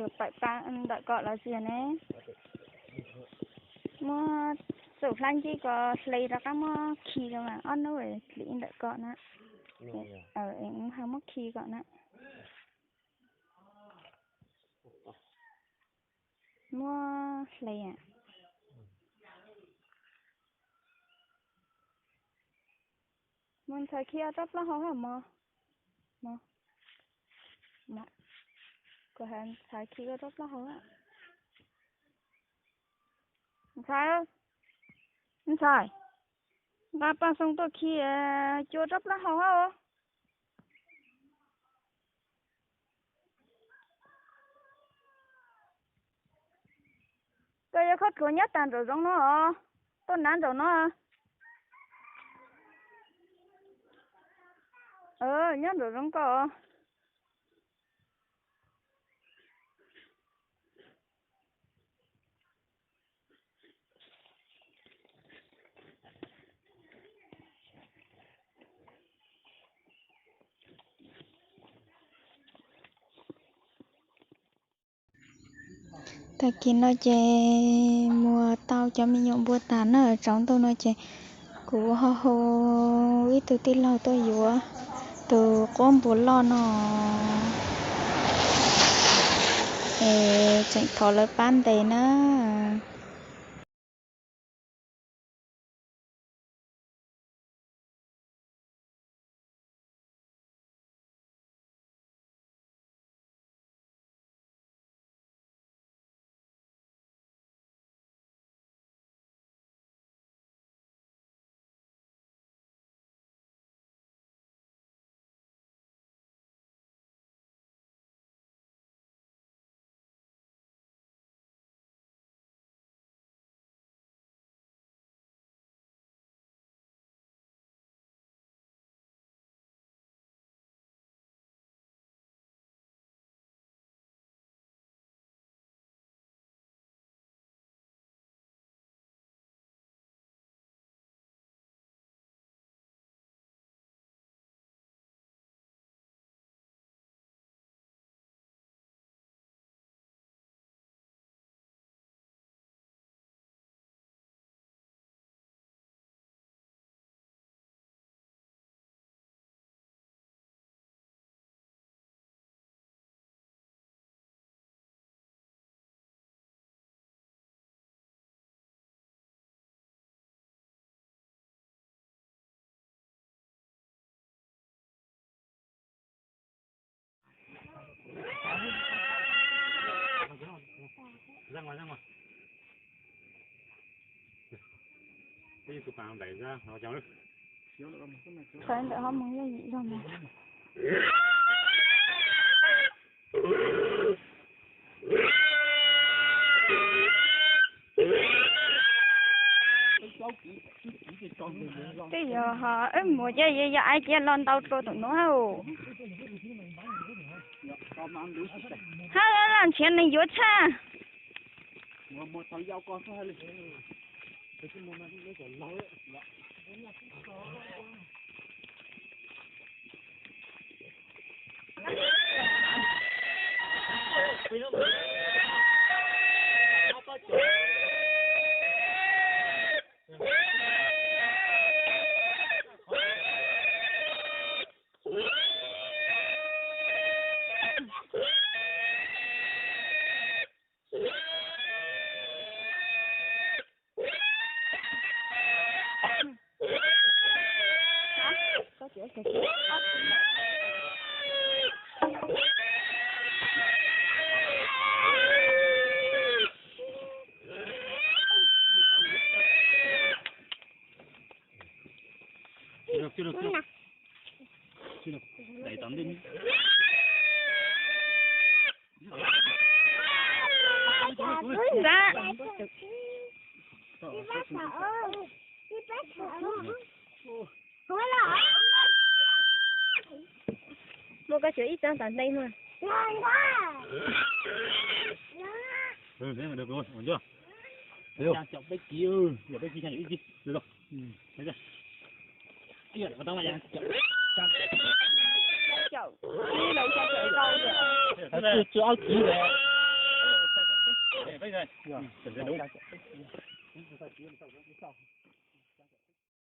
chưa phải bạn đã gọi là gì nè mua sổ phanh chỉ có lấy ra các mua khi rồi mà ăn nó về liền đã gọi nè em không mất khi gọi nè mua lấy à mình thấy kia rất là hot mà có hàng thấy kia rất là hot á sao không sai ba ba xong tôi kia chưa rất là hot á cái khất của nhất tàn rồi giống nó tôi nán rồi nó nhất rồi giống có tại khi nó chơi mua tao cho mình nhộn bữa tán ở trong tôi nó chơi cú ho ho ít từ tin lo tôi vừa từ con bún lo nó chạy thò lại ban đề nữa ra ngoài cái tụi bạn đẩy ra họ cháu đấy phải đợi không muốn cái gì đâu mà cái giờ họ em mua chơi gì giờ ai chơi lon tàu cho tụi nó hao ha làm chuyện này dốt cha một thằng giao con thôi Ra. Một cái chữ ít trang tận đây thôi. Ừ, thế mà được rồi, ổn chưa? Được. Chọc cái kia, giờ cái kia thành cái gì? Được rồi. Thấy chưa? Bây giờ có tao mà chọc. Chậu. Đi lấy cho chậu rau rồi. Chưa áo kỹ rồi. Bây giờ. Chuẩn bị đúng.